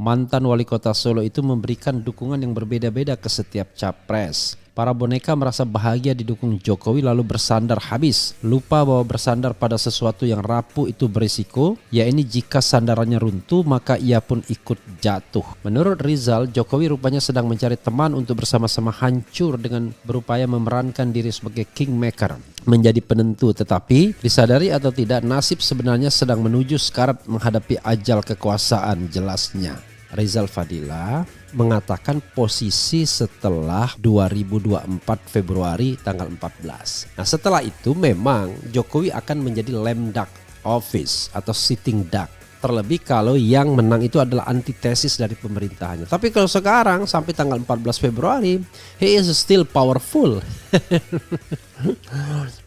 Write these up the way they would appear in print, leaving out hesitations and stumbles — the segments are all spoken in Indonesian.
mantan wali kota Solo itu memberikan dukungan yang berbeda-beda ke setiap capres. Para boneka merasa bahagia didukung Jokowi lalu bersandar habis. Lupa bahwa bersandar pada sesuatu yang rapuh itu berisiko, yakni jika sandarannya runtuh maka ia pun ikut jatuh. Menurut Rizal, Jokowi rupanya sedang mencari teman untuk bersama-sama hancur dengan berupaya memerankan diri sebagai kingmaker, menjadi penentu. Tetapi disadari atau tidak, nasib sebenarnya sedang menuju sekarat menghadapi ajal kekuasaan, jelasnya. Rizal Fadila mengatakan posisi setelah 2024 Februari tanggal 14. Nah, setelah itu memang Jokowi akan menjadi lame duck office atau sitting duck. Terlebih kalau yang menang itu adalah antitesis dari pemerintahannya. Tapi kalau sekarang sampai tanggal 14 Februari, he is still powerful.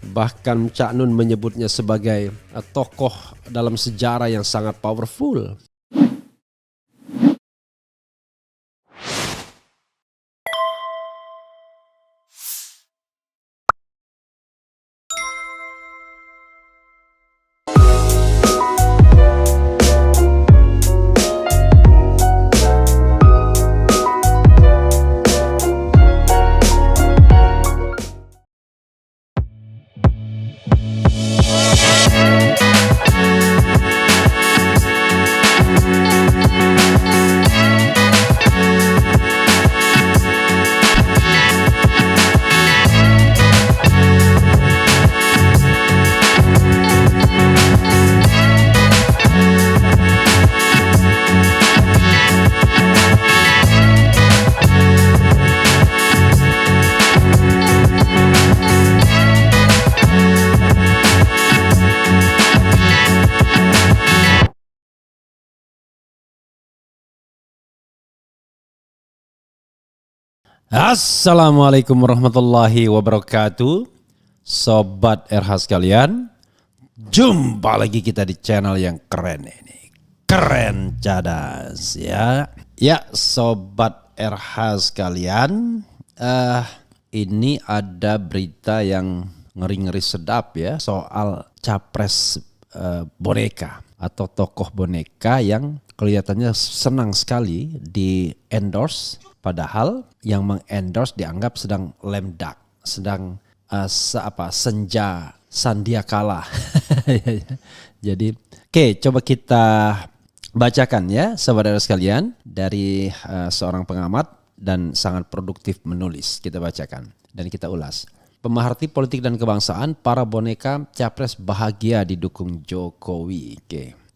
Bahkan Cak Nun menyebutnya sebagai tokoh dalam sejarah yang sangat powerful. Assalamualaikum warahmatullahi wabarakatuh. Sobat RH sekalian, jumpa lagi kita di channel yang keren ini. Keren cadas ya. Ya Sobat RH sekalian, ini ada berita yang ngeri-ngeri sedap ya, soal capres boneka atau tokoh boneka yang kelihatannya senang sekali di endorse. Padahal yang mengendorse dianggap sedang lame duck, sedang senja sandiakala. Jadi, coba kita bacakan ya, saudara sekalian, dari seorang pengamat dan sangat produktif menulis. Kita bacakan dan kita ulas. Pemerhati politik dan kebangsaan, para boneka capres bahagia didukung Jokowi.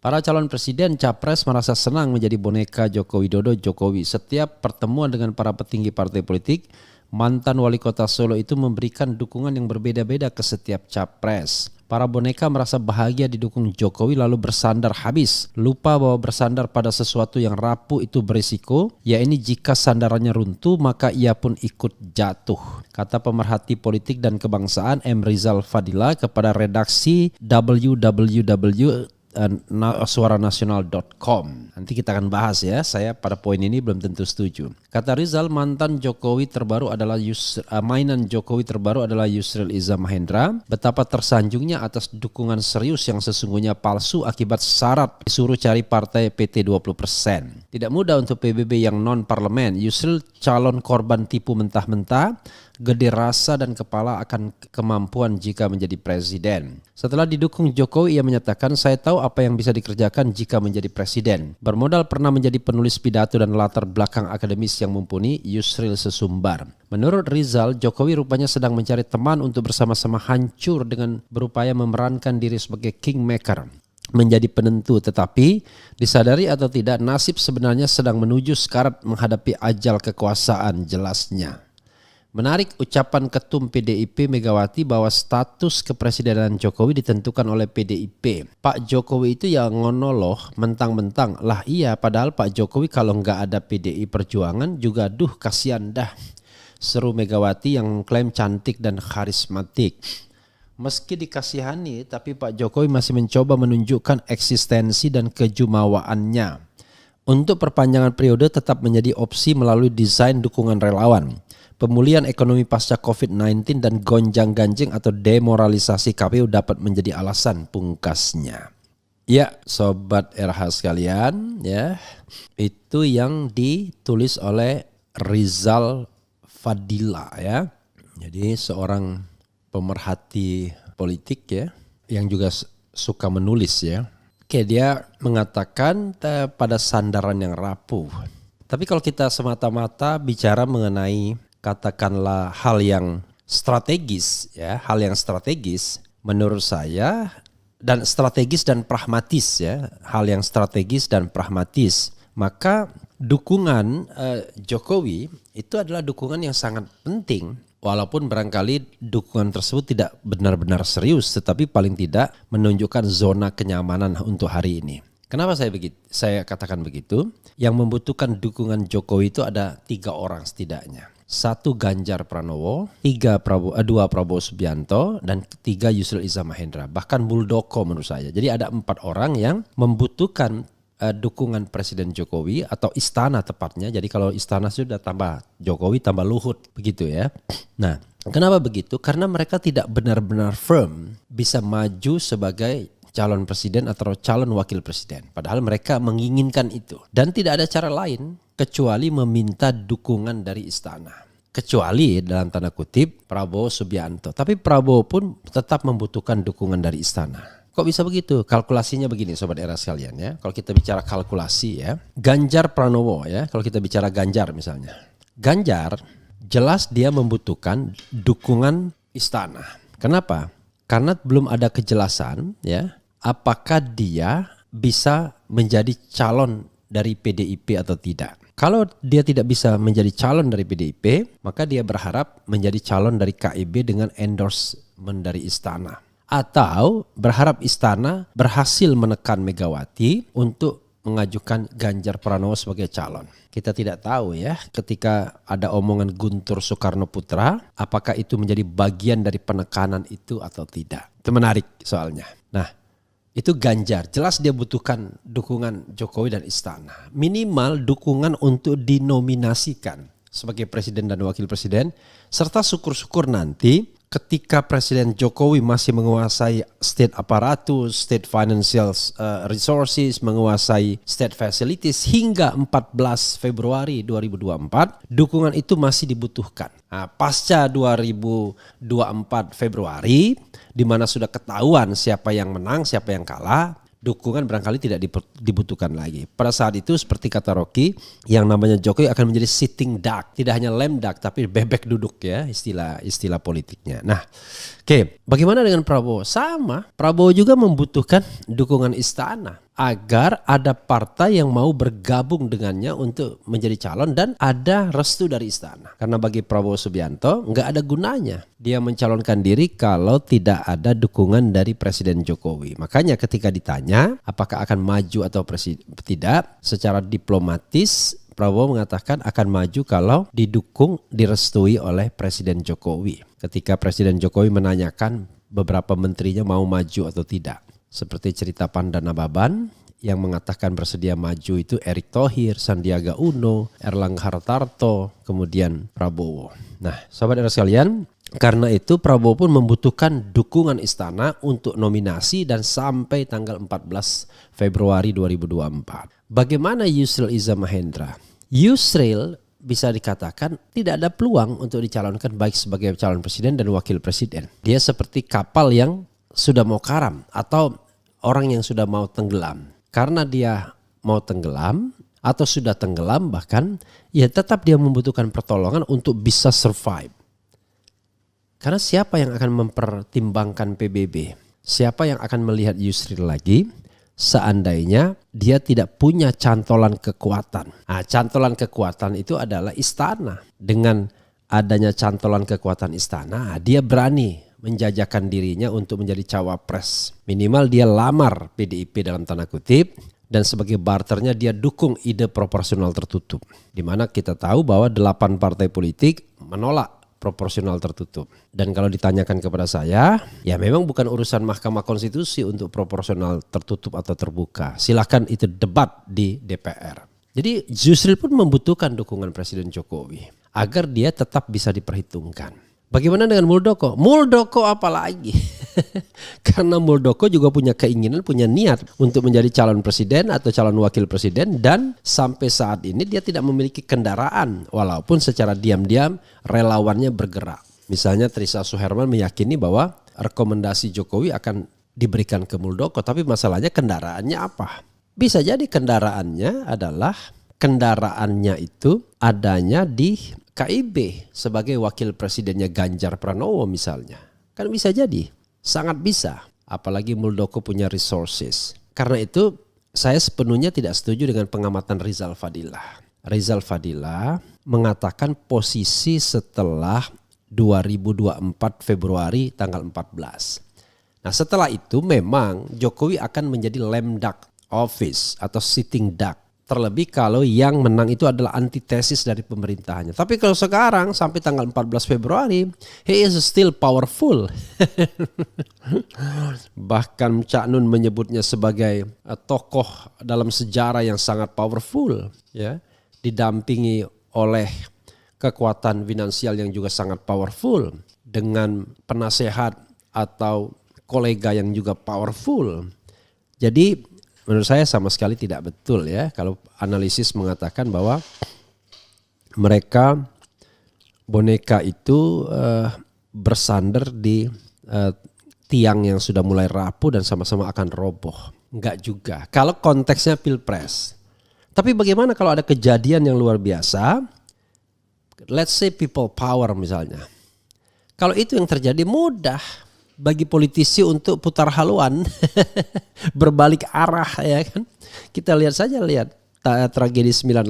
Para calon presiden capres merasa senang menjadi boneka Joko Widodo Jokowi. Setiap pertemuan dengan para petinggi partai politik, mantan wali kota Solo itu memberikan dukungan yang berbeda-beda ke setiap capres. Para boneka merasa bahagia didukung Jokowi lalu bersandar habis. Lupa bahwa bersandar pada sesuatu yang rapuh itu berisiko, yakni jika sandarannya runtuh maka ia pun ikut jatuh. Kata pemerhati politik dan kebangsaan M. Rizal Fadila kepada redaksi www.suaranasional.com. Nanti kita akan bahas ya, saya pada poin ini belum tentu setuju. Kata Rizal, mainan Jokowi terbaru adalah Yusril Iza Mahendra. Betapa tersanjungnya atas dukungan serius yang sesungguhnya palsu akibat syarat disuruh cari partai PT 20%. Tidak mudah untuk PBB yang non-parlemen. Yusril calon korban tipu mentah-mentah, gede rasa dan kepala akan kemampuan jika menjadi presiden. Setelah didukung Jokowi, ia menyatakan, saya tahu apa yang bisa dikerjakan jika menjadi presiden. Bermodal pernah menjadi penulis pidato dan latar belakang akademis yang mumpuni, Yusril sesumbar. Menurut Rizal, Jokowi rupanya sedang mencari teman untuk bersama-sama hancur dengan berupaya memerankan diri sebagai kingmaker, menjadi penentu. Tetapi disadari atau tidak, nasib sebenarnya sedang menuju sekarat menghadapi ajal kekuasaan, jelasnya. Menarik ucapan Ketum PDIP Megawati bahwa status kepresidenan Jokowi ditentukan oleh PDIP. Pak Jokowi itu yang ngonoloh mentang-mentang, lah iya padahal Pak Jokowi kalau nggak ada PDI Perjuangan juga kasihan dah. Seru Megawati yang klaim cantik dan karismatik. Meski dikasihani, tapi Pak Jokowi masih mencoba menunjukkan eksistensi dan kejumawaannya. Untuk perpanjangan periode tetap menjadi opsi melalui desain dukungan relawan. Pemulihan ekonomi pasca COVID-19 dan gonjang-ganjing atau demoralisasi KPU dapat menjadi alasan pungkasnya. Ya, Sobat RH sekalian, ya, itu yang ditulis oleh Rizal Fadila, ya. Jadi seorang pemerhati politik, ya, yang juga suka menulis, ya. Oke, dia mengatakan pada sandaran yang rapuh. Tapi kalau kita semata-mata bicara mengenai katakanlah hal yang strategis, ya, hal yang strategis menurut saya dan strategis dan pragmatis, ya, hal yang strategis dan pragmatis, maka dukungan Jokowi itu adalah dukungan yang sangat penting. Walaupun barangkali dukungan tersebut tidak benar-benar serius, tetapi paling tidak menunjukkan zona kenyamanan untuk hari ini. Kenapa saya katakan begitu? Yang membutuhkan dukungan Jokowi itu ada 3 orang setidaknya. 1 Ganjar Pranowo, 2 Prabowo Subianto, dan 3 Yusril Iza Mahendra. Bahkan Muldoko menurut saya. Jadi ada 4 orang yang membutuhkan dukungan Presiden Jokowi atau istana tepatnya. Jadi kalau istana sudah tambah Jokowi tambah Luhut begitu ya. Nah, kenapa begitu? Karena mereka tidak benar-benar firm bisa maju sebagai calon presiden atau calon wakil presiden. Padahal mereka menginginkan itu. Dan tidak ada cara lain kecuali meminta dukungan dari istana. Kecuali dalam tanda kutip Prabowo Subianto. Tapi Prabowo pun tetap membutuhkan dukungan dari istana. Kok bisa begitu? Kalkulasinya begini Sobat Era sekalian ya. Kalau kita bicara kalkulasi ya. Ganjar Pranowo ya. Kalau kita bicara Ganjar misalnya. Ganjar jelas dia membutuhkan dukungan istana. Kenapa? Karena belum ada kejelasan ya. Apakah dia bisa menjadi calon dari PDIP atau tidak. Kalau dia tidak bisa menjadi calon dari PDIP, maka dia berharap menjadi calon dari KIB dengan endorsement dari istana. Atau berharap istana berhasil menekan Megawati untuk mengajukan Ganjar Pranowo sebagai calon. Kita tidak tahu ya ketika ada omongan Guntur Soekarno Putra, apakah itu menjadi bagian dari penekanan itu atau tidak. Itu menarik soalnya. Nah, itu Ganjar, jelas dia butuhkan dukungan Jokowi dan istana. Minimal dukungan untuk dinominasikan sebagai presiden dan wakil presiden. Serta syukur-syukur nanti ketika Presiden Jokowi masih menguasai state apparatus, state financial resources, menguasai state facilities hingga 14 Februari 2024, dukungan itu masih dibutuhkan. Nah, pasca 2024 Februari, di mana sudah ketahuan siapa yang menang, siapa yang kalah, dukungan barangkali tidak dibutuhkan lagi. Pada saat itu seperti kata Rocky, yang namanya Jokowi akan menjadi sitting duck, tidak hanya lame duck tapi bebek duduk ya istilah politiknya. Nah, oke, bagaimana dengan Prabowo? Sama, Prabowo juga membutuhkan dukungan istana agar ada partai yang mau bergabung dengannya untuk menjadi calon dan ada restu dari istana. Karena bagi Prabowo Subianto nggak ada gunanya dia mencalonkan diri kalau tidak ada dukungan dari Presiden Jokowi. Makanya ketika ditanya apakah akan maju atau tidak, secara diplomatis Prabowo mengatakan akan maju kalau didukung, direstui oleh Presiden Jokowi. Ketika Presiden Jokowi menanyakan beberapa menterinya mau maju atau tidak. Seperti cerita Pandana Baban yang mengatakan bersedia maju itu Erick Thohir, Sandiaga Uno, Erlangga Hartarto, kemudian Prabowo. Nah, sahabat era sekalian, karena itu Prabowo pun membutuhkan dukungan istana untuk nominasi dan sampai tanggal 14 Februari 2024. Bagaimana Yusril Iza Mahendra? Yusril bisa dikatakan tidak ada peluang untuk dicalonkan baik sebagai calon presiden dan wakil presiden. Dia seperti kapal yang sudah mau karam atau orang yang sudah mau tenggelam. Karena dia mau tenggelam atau sudah tenggelam bahkan, ya tetap dia membutuhkan pertolongan untuk bisa survive. Karena siapa yang akan mempertimbangkan PBB? Siapa yang akan melihat Yusril lagi? Seandainya dia tidak punya cantolan kekuatan. Nah, cantolan kekuatan itu adalah istana. Dengan adanya cantolan kekuatan istana, dia berani menjajakan dirinya untuk menjadi cawapres. Minimal dia lamar PDIP dalam tanda kutip. Dan sebagai barternya dia dukung ide proporsional tertutup. Di mana kita tahu bahwa 8 partai politik menolak proporsional tertutup. Dan kalau ditanyakan kepada saya, ya memang bukan urusan Mahkamah Konstitusi untuk proporsional tertutup atau terbuka. Silakan itu debat di DPR. Jadi Yusril pun membutuhkan dukungan Presiden Jokowi agar dia tetap bisa diperhitungkan. Bagaimana dengan Muldoko? Muldoko apalagi? Karena Muldoko juga punya keinginan, punya niat untuk menjadi calon presiden atau calon wakil presiden, dan sampai saat ini dia tidak memiliki kendaraan walaupun secara diam-diam relawannya bergerak. Misalnya Trisa Suherman meyakini bahwa rekomendasi Jokowi akan diberikan ke Muldoko, tapi masalahnya kendaraannya apa? Bisa jadi kendaraannya itu adanya di KIB sebagai wakil presidennya Ganjar Pranowo misalnya. Kan bisa jadi, sangat bisa. Apalagi Muldoko punya resources. Karena itu saya sepenuhnya tidak setuju dengan pengamatan Rizal Fadilah. Rizal Fadilah mengatakan posisi setelah 2024 Februari tanggal 14. Nah setelah itu memang Jokowi akan menjadi lame duck office atau sitting duck. Terlebih kalau yang menang itu adalah antitesis dari pemerintahannya. Tapi kalau sekarang sampai tanggal 14 Februari, he is still powerful. Bahkan Cak Nun menyebutnya sebagai tokoh dalam sejarah yang sangat powerful, ya, didampingi oleh kekuatan finansial yang juga sangat powerful, dengan penasehat atau kolega yang juga powerful. Jadi menurut saya sama sekali tidak betul ya kalau analisis mengatakan bahwa mereka boneka itu bersandar di tiang yang sudah mulai rapuh dan sama-sama akan roboh. Enggak juga. Kalau konteksnya Pilpres. Tapi bagaimana kalau ada kejadian yang luar biasa? Let's say people power misalnya. Kalau itu yang terjadi, mudah bagi politisi untuk putar haluan, berbalik arah, ya kan. Kita lihat saja, tragedi 98.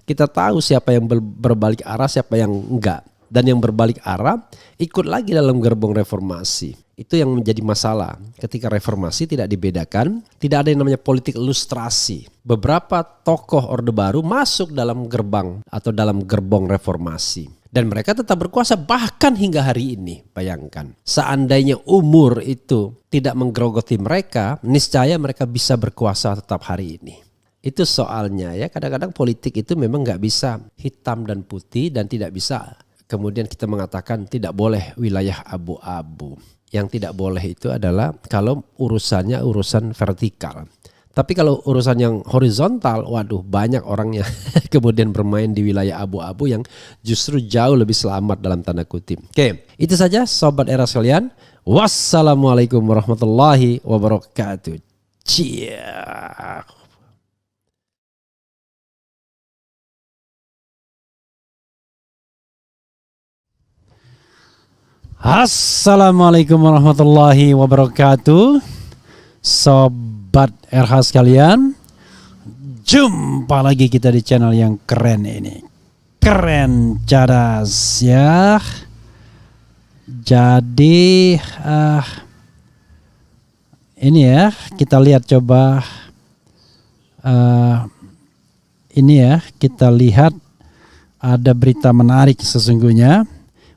Kita tahu siapa yang berbalik arah, siapa yang enggak. Dan yang berbalik arah ikut lagi dalam gerbong reformasi. Itu yang menjadi masalah. Ketika reformasi tidak dibedakan, tidak ada yang namanya politik ilustrasi. Beberapa tokoh Orde Baru masuk dalam gerbang atau dalam gerbong reformasi. Dan mereka tetap berkuasa bahkan hingga hari ini. Bayangkan, seandainya umur itu tidak menggerogoti mereka, niscaya mereka bisa berkuasa tetap hari ini. Itu soalnya ya, kadang-kadang politik itu memang gak bisa hitam dan putih, dan tidak bisa kemudian kita mengatakan tidak boleh wilayah abu-abu. Yang tidak boleh itu adalah kalau urusannya urusan vertikal. Tapi kalau urusan yang horizontal, waduh banyak orangnya kemudian bermain di wilayah abu-abu yang justru jauh lebih selamat dalam tanda kutip. Oke, itu saja Sobat Era sekalian. Wassalamualaikum warahmatullahi wabarakatuh. Cia. Assalamualaikum warahmatullahi wabarakatuh. Sobat RH sekalian, jumpa lagi kita di channel yang keren ini. Keren Cadas ya. Jadi ini ya, kita lihat coba ini ya, kita lihat ada berita menarik sesungguhnya.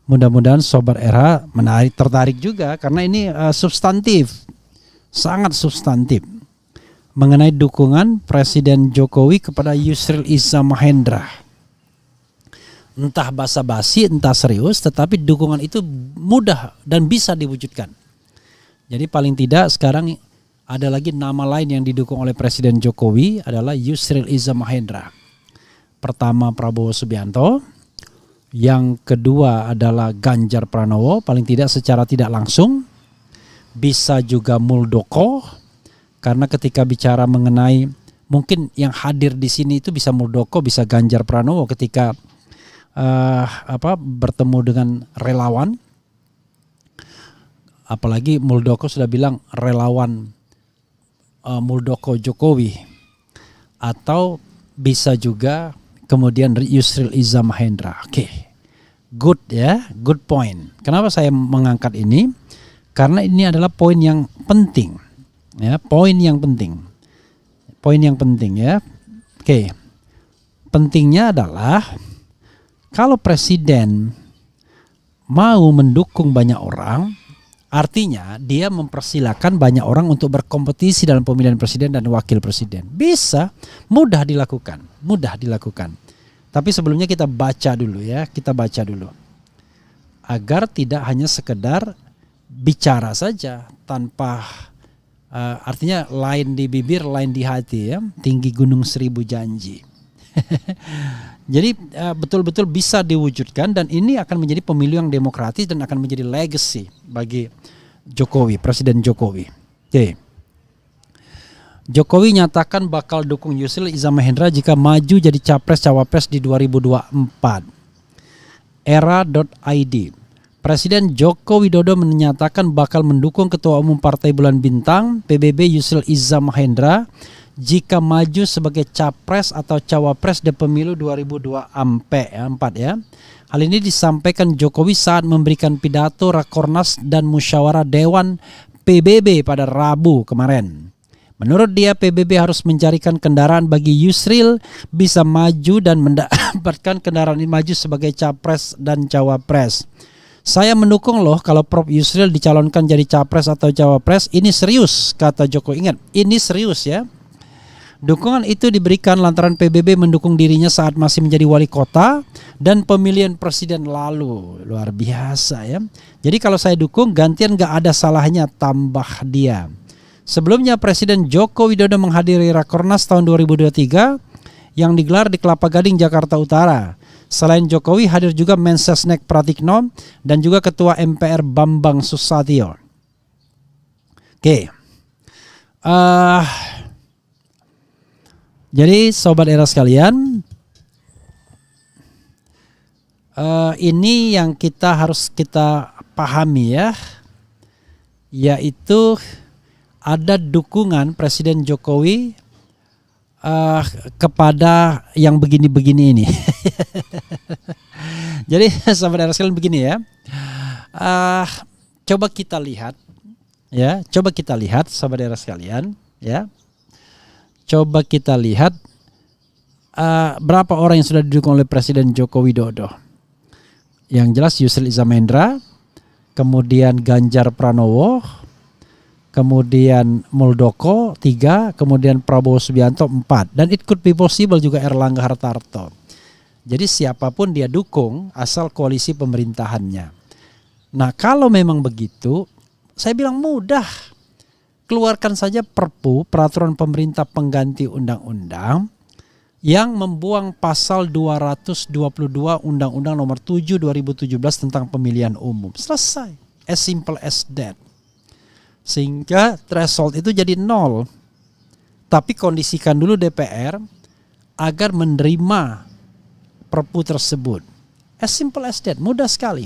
Mudah-mudahan Sobat RH tertarik juga karena ini substantif, sangat substantif mengenai dukungan Presiden Jokowi kepada Yusril Iza Mahendra. Entah basa-basi, entah serius, tetapi dukungan itu mudah dan bisa diwujudkan. Jadi paling tidak sekarang ada lagi nama lain yang didukung oleh Presiden Jokowi adalah Yusril Iza Mahendra. Pertama Prabowo Subianto, yang kedua adalah Ganjar Pranowo, paling tidak secara tidak langsung. Bisa juga Muldoko, karena ketika bicara mengenai mungkin yang hadir di sini itu bisa Muldoko, bisa Ganjar Pranowo ketika bertemu dengan relawan. Apalagi Muldoko sudah bilang relawan Muldoko Jokowi, atau bisa juga kemudian Yusril Iza Mahendra. Oke, good ya, good point. Kenapa saya mengangkat ini? Karena ini adalah poin yang penting, ya, poin yang penting ya. Oke, pentingnya adalah kalau presiden mau mendukung banyak orang, artinya dia mempersilahkan banyak orang untuk berkompetisi dalam pemilihan presiden dan wakil presiden. Bisa, mudah dilakukan. Tapi sebelumnya kita baca dulu ya, agar tidak hanya sekedar bicara saja tanpa artinya lain di bibir, lain di hati ya, tinggi gunung seribu janji. Jadi betul-betul bisa diwujudkan dan ini akan menjadi pemilu yang demokratis dan akan menjadi legacy bagi Jokowi, Presiden Jokowi. Oke. Jokowi nyatakan bakal dukung Yusril Iza Mahendra jika maju jadi capres-cawapres di 2024. Era.id. Presiden Joko Widodo menyatakan bakal mendukung Ketua Umum Partai Bulan Bintang PBB Yusril Iza Mahendra jika maju sebagai capres atau cawapres di pemilu 2024 ya. Hal ini disampaikan Jokowi saat memberikan pidato Rakornas dan Musyawarah Dewan PBB pada Rabu kemarin. Menurut dia, PBB harus mencarikan kendaraan bagi Yusril bisa maju dan mendapatkan kendaraan ini maju sebagai capres dan cawapres. Saya mendukung loh kalau Prof Yusril dicalonkan jadi capres atau cawapres. Ini serius, kata Jokowi. Ingat, ini serius ya. Dukungan itu diberikan lantaran PBB mendukung dirinya saat masih menjadi wali kota dan pemilihan presiden lalu. Luar biasa ya. Jadi kalau saya dukung, gantian gak ada salahnya, tambah dia. Sebelumnya Presiden Joko Widodo menghadiri Rakornas tahun 2023 yang digelar di Kelapa Gading, Jakarta Utara. Selain Jokowi, hadir juga Mensesnek Pratikno dan juga Ketua MPR Bambang Susatyo. Oke. Jadi Sobat Era sekalian, ini yang harus kita pahami ya, yaitu ada dukungan Presiden Jokowi kepada yang begini-begini ini. Jadi Sobat Era sekalian begini ya, coba kita lihat Sobat Era sekalian ya. Coba kita lihat berapa orang yang sudah didukung oleh Presiden Joko Widodo. Yang jelas Yusril Iza Mahendra, kemudian Ganjar Pranowo, kemudian Muldoko 3, kemudian Prabowo Subianto 4. Dan it could be possible juga Erlangga Hartarto. Jadi siapapun dia dukung asal koalisi pemerintahannya. Nah kalau memang begitu, saya bilang mudah. Keluarkan saja Perpu, peraturan pemerintah pengganti undang-undang yang membuang pasal 222 Undang-Undang Nomor 7 2017 tentang pemilihan umum. Selesai. As simple as that. Sehingga threshold itu jadi 0. Tapi kondisikan dulu DPR agar menerima Perpu tersebut. As simple as that. Mudah sekali.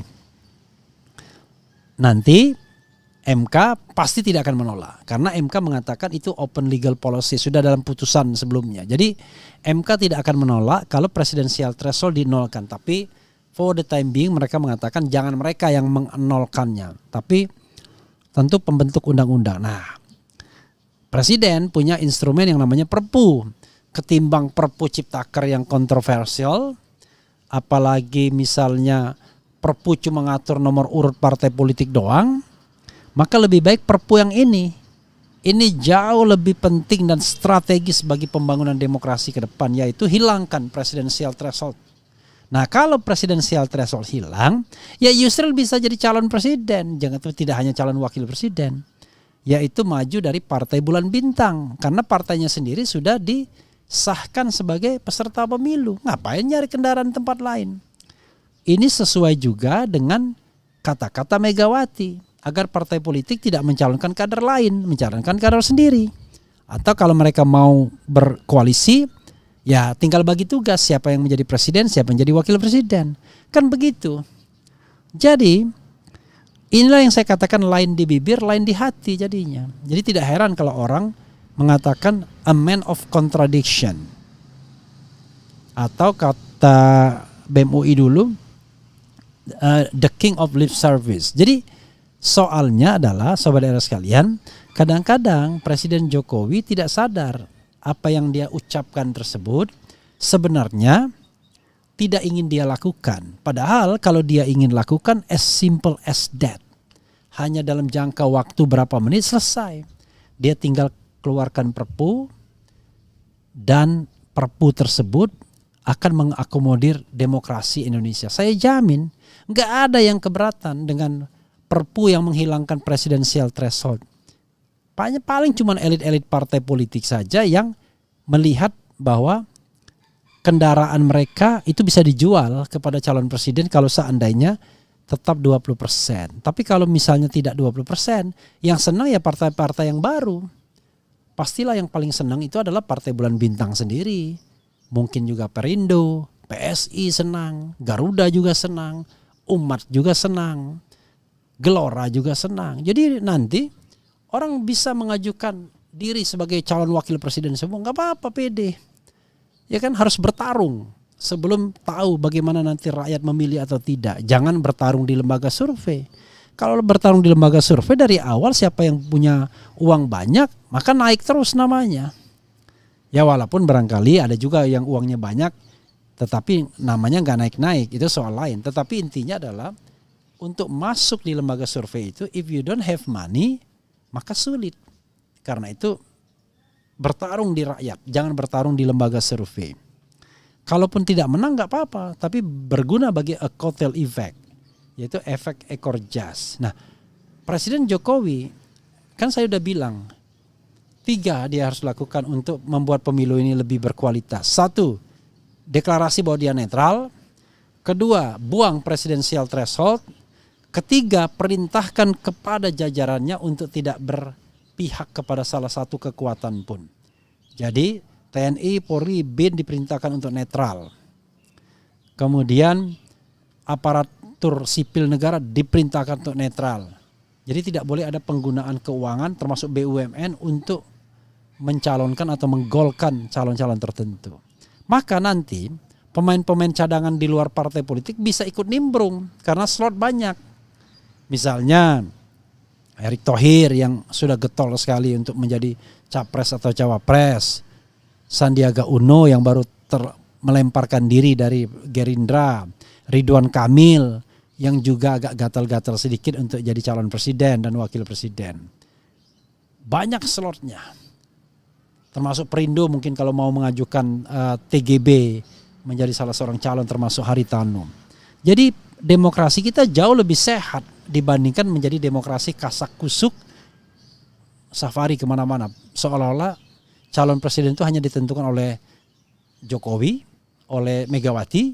Nanti MK pasti tidak akan menolak karena MK mengatakan itu open legal policy, sudah dalam putusan sebelumnya. Jadi MK tidak akan menolak kalau presidensial threshold dinolkan, tapi for the time being mereka mengatakan jangan mereka yang menolkannya, tapi tentu pembentuk undang-undang. Nah, presiden punya instrumen yang namanya Perpu. Ketimbang Perpu Ciptaker yang kontroversial, apalagi misalnya Perpu cuma ngatur nomor urut partai politik doang, maka lebih baik Perpu yang ini. Ini jauh lebih penting dan strategis bagi pembangunan demokrasi ke depan, yaitu hilangkan presidensial threshold. Nah kalau presidensial threshold hilang, ya Yusril bisa jadi calon presiden. Jangan tidak hanya calon wakil presiden, yaitu maju dari Partai Bulan Bintang. Karena partainya sendiri sudah disahkan sebagai peserta pemilu. Ngapain nyari kendaraan tempat lain? Ini sesuai juga dengan kata-kata Megawati. Agar partai politik tidak mencalonkan kader lain, mencalonkan kader sendiri. Atau kalau mereka mau berkoalisi, ya tinggal bagi tugas siapa yang menjadi presiden, siapa yang jadi wakil presiden. Kan begitu. Jadi inilah yang saya katakan lain di bibir, lain di hati jadinya. Jadi tidak heran kalau orang mengatakan a man of contradiction. Atau kata BEM UI dulu, the king of lip service. Jadi soalnya adalah Sobat Era sekalian, kadang-kadang Presiden Jokowi tidak sadar apa yang dia ucapkan tersebut sebenarnya tidak ingin dia lakukan. Padahal kalau dia ingin lakukan as simple as that. Hanya dalam jangka waktu berapa menit selesai. Dia tinggal keluarkan Perpu dan Perpu tersebut akan mengakomodir demokrasi Indonesia. Saya jamin nggak ada yang keberatan dengan perpu yang menghilangkan presidensial threshold. Paling cuma elit-elit partai politik saja yang melihat bahwa kendaraan mereka itu bisa dijual kepada calon presiden kalau seandainya tetap 20%. Tapi kalau misalnya tidak 20%, yang senang ya partai-partai yang baru. Pastilah yang paling senang itu adalah partai bulan bintang sendiri. Mungkin juga Perindo, PSI senang, Garuda juga senang, Umat juga senang, Gelora juga senang. Jadi nanti orang bisa mengajukan diri sebagai calon wakil presiden semua, nggak apa-apa, pede. Ya kan, harus bertarung sebelum tahu bagaimana nanti rakyat memilih atau tidak. Jangan bertarung di lembaga survei. Kalau bertarung di lembaga survei dari awal siapa yang punya uang banyak maka naik terus namanya. Ya walaupun barangkali ada juga yang uangnya banyak tetapi namanya nggak naik-naik, itu soal lain. Tetapi intinya adalah untuk masuk di lembaga survei itu, if you don't have money maka sulit. Karena itu bertarung di rakyat, jangan bertarung di lembaga survei. Kalaupun tidak menang nggak apa-apa, tapi berguna bagi a cocktail effect, yaitu efek ekor jas. Nah, Presiden Jokowi kan saya udah bilang 3 dia harus lakukan untuk membuat pemilu ini lebih berkualitas. 1, deklarasi bahwa dia netral. 2, buang presidensial threshold. 3, perintahkan kepada jajarannya untuk tidak berpihak kepada salah satu kekuatan pun. Jadi TNI, Polri, BIN diperintahkan untuk netral. Kemudian aparatur sipil negara diperintahkan untuk netral. Jadi tidak boleh ada penggunaan keuangan termasuk BUMN untuk mencalonkan atau menggolkan calon-calon tertentu. Maka nanti pemain-pemain cadangan di luar partai politik bisa ikut nimbrung karena slot banyak. Misalnya Erick Thohir yang sudah getol sekali untuk menjadi capres atau cawapres. Sandiaga Uno yang baru melemparkan diri dari Gerindra, Ridwan Kamil yang juga agak gatal-gatal sedikit untuk jadi calon presiden dan wakil presiden. Banyak slotnya. Termasuk Perindo mungkin kalau mau mengajukan TGB menjadi salah seorang calon termasuk Haritanu. Jadi demokrasi kita jauh lebih sehat dibandingkan menjadi demokrasi kasak kusuk safari kemana-mana. Seolah-olah calon presiden itu hanya ditentukan oleh Jokowi, oleh Megawati,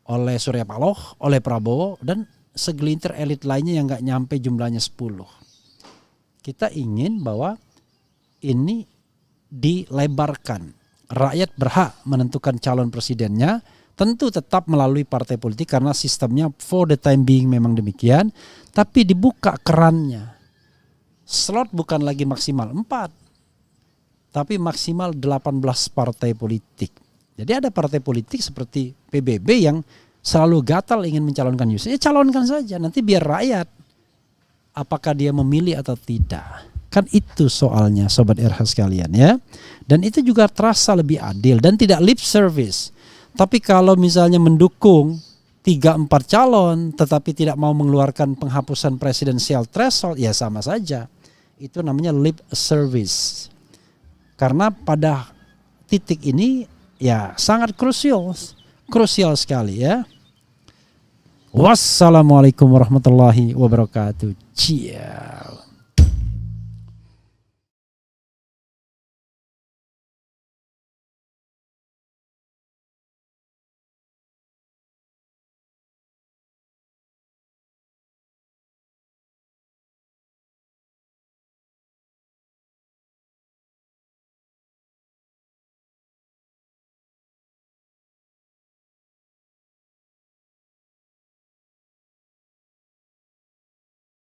oleh Surya Paloh, oleh Prabowo, dan segelintir elit lainnya yang gak nyampe jumlahnya 10. Kita ingin bahwa ini dilebarkan. Rakyat berhak menentukan calon presidennya, tentu tetap melalui partai politik karena sistemnya for the time being memang demikian, tapi dibuka kerannya. Slot bukan lagi maksimal 4. Tapi maksimal 18 partai politik. Jadi ada partai politik seperti PBB yang selalu gatal ingin mencalonkan Yusuf. Ya calonkan saja, nanti biar rakyat apakah dia memilih atau tidak. Kan itu soalnya Sobat RH sekalian ya. Dan itu juga terasa lebih adil dan tidak lip service. Tapi kalau misalnya mendukung 3-4 calon tetapi tidak mau mengeluarkan penghapusan presidensial threshold, ya sama saja. Itu namanya lip service. Karena pada titik ini ya sangat krusial sekali ya. Wassalamualaikum warahmatullahi wabarakatuh. Ciao.